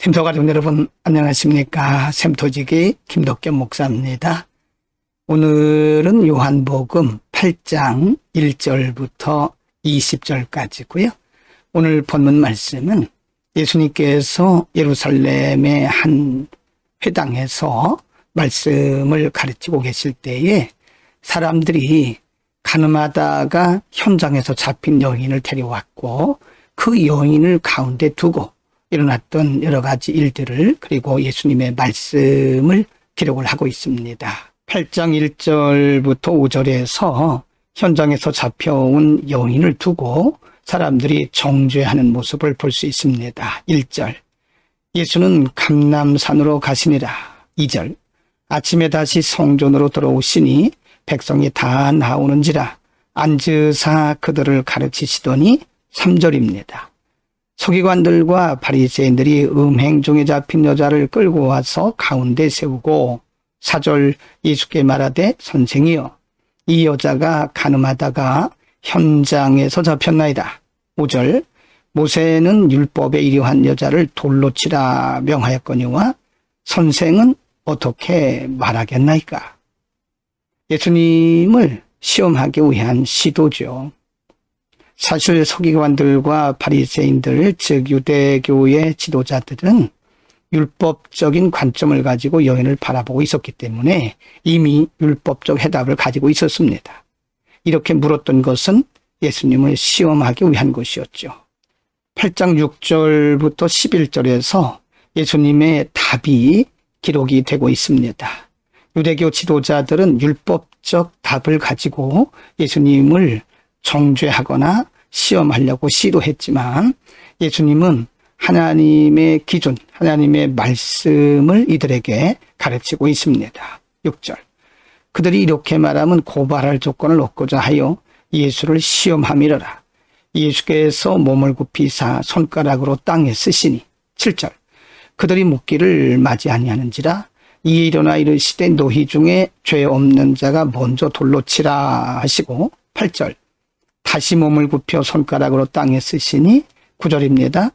김도 가족 여러분 안녕하십니까. 샘토지기 김덕겸 목사입니다. 오늘은 요한복음 8장 1절부터 20절까지고요. 오늘 본문 말씀은 예수님께서 예루살렘의 한 회당에서 말씀을 가르치고 계실 때에 사람들이 가늠하다가 현장에서 잡힌 여인을 데려왔고 그 여인을 가운데 두고 일어났던 여러 가지 일들을, 그리고 예수님의 말씀을 기록을 하고 있습니다. 8장 1절부터 5절에서 현장에서 잡혀온 여인을 두고 사람들이 정죄하는 모습을 볼 수 있습니다. 1절, 예수는 감람산으로 가시니라. 2절, 아침에 다시 성전으로 들어오시니 백성이 다 나오는지라 앉으사 그들을 가르치시더니. 3절입니다. 서기관들과 바리새인들이 음행 중에 잡힌 여자를 끌고 와서 가운데 세우고. 4절, 예수께 말하되 선생이여, 이 여자가 가늠하다가 현장에서 잡혔나이다. 5절, 모세는 율법에 이러한 여자를 돌로 치라 명하였거니와 선생은 어떻게 말하겠나이까. 예수님을 시험하기 위한 시도죠. 사실 서기관들과 바리새인들, 즉 유대교의 지도자들은 율법적인 관점을 가지고 여인을 바라보고 있었기 때문에 이미 율법적 해답을 가지고 있었습니다. 이렇게 물었던 것은 예수님을 시험하기 위한 것이었죠. 8장 6절부터 11절에서 예수님의 답이 기록이 되고 있습니다. 유대교 지도자들은 율법적 답을 가지고 예수님을 정죄하거나 시험하려고 시도했지만 예수님은 하나님의 기준, 하나님의 말씀을 이들에게 가르치고 있습니다. 6절, 그들이 이렇게 말하면 고발할 조건을 얻고자 하여 예수를 시험함이러라. 예수께서 몸을 굽히사 손가락으로 땅에 쓰시니. 7절, 그들이 묻기를 맞이 아니하는지라 이에 일어나 이르시되 너희 중에 죄 없는 자가 먼저 돌로 치라 하시고. 8절, 다시 몸을 굽혀 손가락으로 땅에 쓰시니. 9절입니다.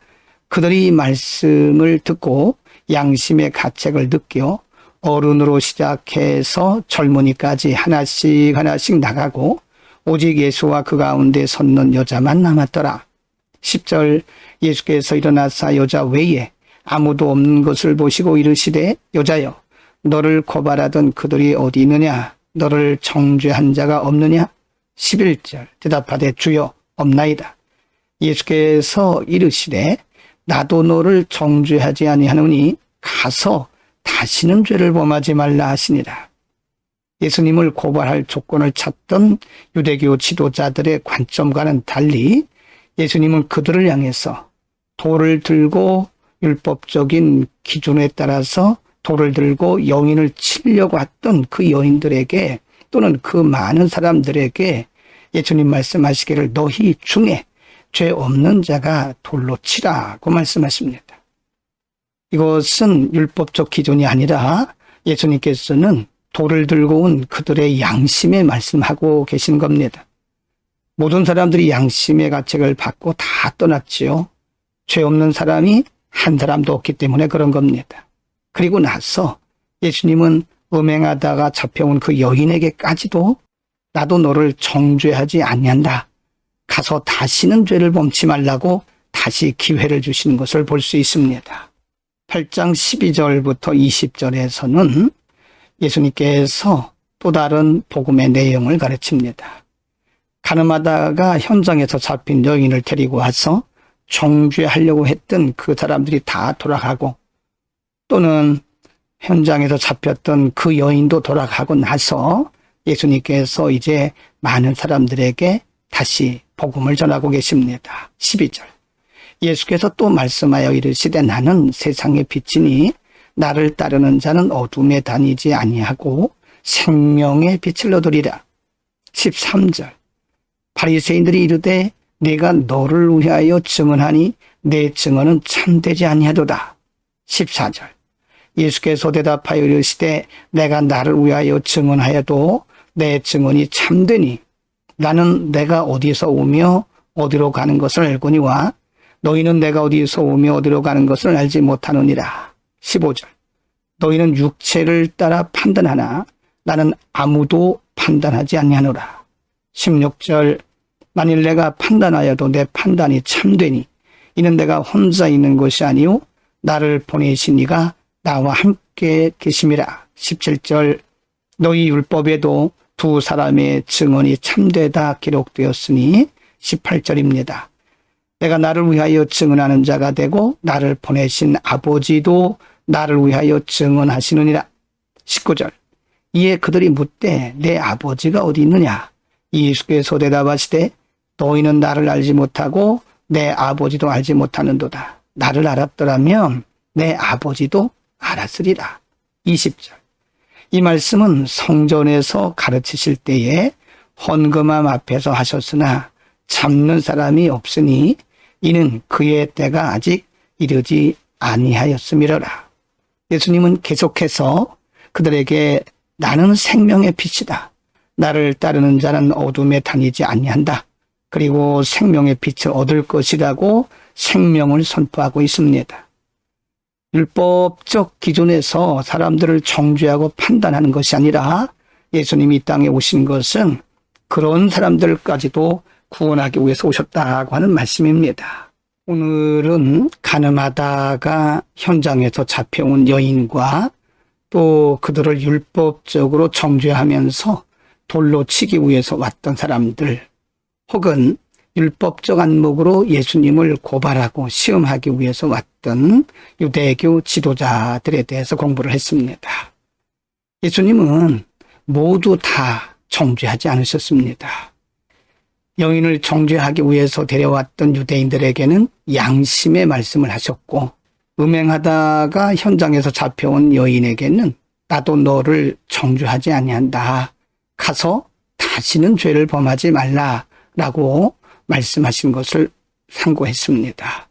그들이 이 말씀을 듣고 양심의 가책을 느껴 어른으로 시작해서 젊은이까지 하나씩 하나씩 나가고 오직 예수와 그 가운데 섰는 여자만 남았더라. 10절, 예수께서 일어나사 여자 외에 아무도 없는 것을 보시고 이르시되 여자여, 너를 고발하던 그들이 어디 있느냐? 너를 정죄한 자가 없느냐? 11절, 대답하되 주여 없나이다. 예수께서 이르시되 나도 너를 정죄하지 아니하노니 가서 다시는 죄를 범하지 말라 하시니라. 예수님을 고발할 조건을 찾던 유대교 지도자들의 관점과는 달리 예수님은 그들을 향해서 돌을 들고 율법적인 기준에 따라서 돌을 들고 여인을 치려고 했던 그 여인들에게, 또는 그 많은 사람들에게 예수님 말씀하시기를 너희 중에 죄 없는 자가 돌로 치라고 말씀하십니다. 이것은 율법적 기준이 아니라 예수님께서는 돌을 들고 온 그들의 양심에 말씀하고 계신 겁니다. 모든 사람들이 양심의 가책을 받고 다 떠났지요. 죄 없는 사람이 한 사람도 없기 때문에 그런 겁니다. 그리고 나서 예수님은 음행하다가 잡혀온 그 여인에게까지도 나도 너를 정죄하지 아니한다. 가서 다시는 죄를 범치 말라고 다시 기회를 주시는 것을 볼 수 있습니다. 8장 12절부터 20절에서는 예수님께서 또 다른 복음의 내용을 가르칩니다. 가늠하다가 현장에서 잡힌 여인을 데리고 와서 정죄하려고 했던 그 사람들이 다 돌아가고, 또는 현장에서 잡혔던 그 여인도 돌아가고 나서 예수님께서 이제 많은 사람들에게 다시 복음을 전하고 계십니다. 12절, 예수께서 또 말씀하여 이르시되 나는 세상의 빛이니 나를 따르는 자는 어둠에 다니지 아니하고 생명의 빛을 얻으리라. 13절, 바리새인들이 이르되 내가 너를 위하여 증언하니 내 증언은 참되지 아니하도다. 14절, 예수께서 대답하여 이르시되 내가 나를 위하여 증언하여도 내 증언이 참되니 나는 내가 어디서 오며 어디로 가는 것을 알거니와 너희는 내가 어디서 오며 어디로 가는 것을 알지 못하느니라. 15절. 너희는 육체를 따라 판단하나 나는 아무도 판단하지 아니하노라. 16절. 만일 내가 판단하여도 내 판단이 참되니 이는 내가 혼자 있는 것이 아니요 나를 보내신 이가 나와 함께 계심이라. 17절. 너희 율법에도 두 사람의 증언이 참되다 기록되었으니 18절입니다. 내가 나를 위하여 증언하는 자가 되고 나를 보내신 아버지도 나를 위하여 증언하시느니라. 19절. 이에 그들이 묻되 내 아버지가 어디 있느냐? 예수께서 대답하시되 너희는 나를 알지 못하고 내 아버지도 알지 못하는도다. 나를 알았더라면 내 아버지도 알았으리라. 20절. 이 말씀은 성전에서 가르치실 때에 헌금함 앞에서 하셨으나 잡는 사람이 없으니 이는 그의 때가 아직 이르지 아니하였음이로라. 예수님은 계속해서 그들에게 나는 생명의 빛이다. 나를 따르는 자는 어둠에 다니지 아니한다. 그리고 생명의 빛을 얻을 것이라고 생명을 선포하고 있습니다. 율법적 기준에서 사람들을 정죄하고 판단하는 것이 아니라 예수님이 이 땅에 오신 것은 그런 사람들까지도 구원하기 위해서 오셨다고 하는 말씀입니다. 오늘은 가늠하다가 현장에서 잡혀온 여인과 또 그들을 율법적으로 정죄하면서 돌로 치기 위해서 왔던 사람들, 혹은 율법적 안목으로 예수님을 고발하고 시험하기 위해서 왔던 유대교 지도자들에 대해서 공부를 했습니다. 예수님은 모두 다 정죄하지 않으셨습니다. 여인을 정죄하기 위해서 데려왔던 유대인들에게는 양심의 말씀을 하셨고, 음행하다가 현장에서 잡혀온 여인에게는 나도 너를 정죄하지 아니한다. 가서 다시는 죄를 범하지 말라라고 말씀하신 것을 상고했습니다.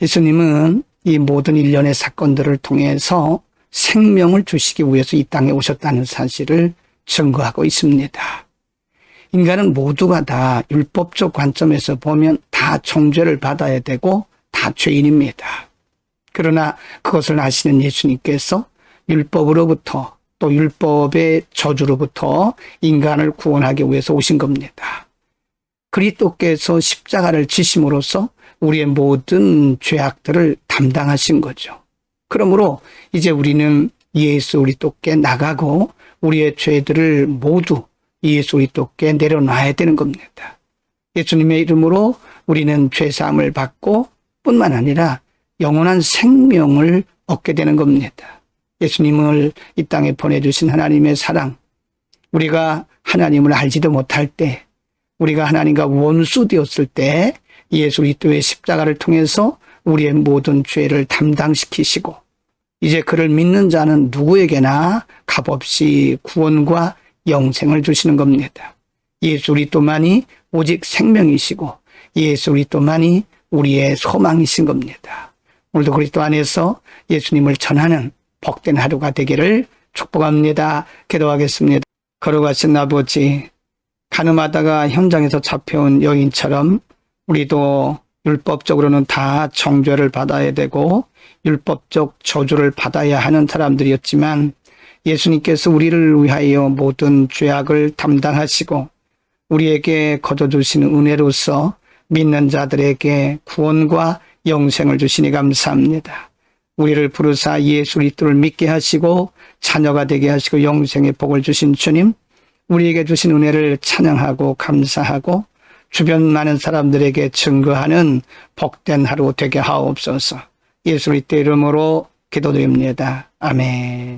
예수님은 이 모든 일련의 사건들을 통해서 생명을 주시기 위해서 이 땅에 오셨다는 사실을 증거하고 있습니다. 인간은 모두가 다 율법적 관점에서 보면 다 정죄를 받아야 되고 다 죄인입니다. 그러나 그것을 아시는 예수님께서 율법으로부터 또 율법의 저주로부터 인간을 구원하기 위해서 오신 겁니다. 그리스도께서 십자가를 지심으로써 우리의 모든 죄악들을 담당하신 거죠. 그러므로 이제 우리는 예수 그리스도께 나가고 우리의 죄들을 모두 예수 그리스도께 내려놔야 되는 겁니다. 예수님의 이름으로 우리는 죄사함을 받고 뿐만 아니라 영원한 생명을 얻게 되는 겁니다. 예수님을 이 땅에 보내주신 하나님의 사랑, 우리가 하나님을 알지도 못할 때, 우리가 하나님과 원수 되었을 때 예수 그리스도의 십자가를 통해서 우리의 모든 죄를 담당시키시고, 이제 그를 믿는 자는 누구에게나 값없이 구원과 영생을 주시는 겁니다. 예수 그리스도만이 오직 생명이시고 예수 그리스도만이 우리의 소망이신 겁니다. 오늘도 그리스도 안에서 예수님을 전하는 복된 하루가 되기를 축복합니다. 기도하겠습니다. 걸어가신 아버지, 가늠하다가 현장에서 잡혀온 여인처럼 우리도 율법적으로는 다 정죄를 받아야 되고 율법적 저주를 받아야 하는 사람들이었지만 예수님께서 우리를 위하여 모든 죄악을 담당하시고 우리에게 거둬주시는 은혜로서 믿는 자들에게 구원과 영생을 주시니 감사합니다. 우리를 부르사 예수 그리스도를 믿게 하시고 자녀가 되게 하시고 영생의 복을 주신 주님, 우리에게 주신 은혜를 찬양하고 감사하고 주변 많은 사람들에게 증거하는 복된 하루 되게 하옵소서. 예수 그리스도 이름으로 기도드립니다. 아멘.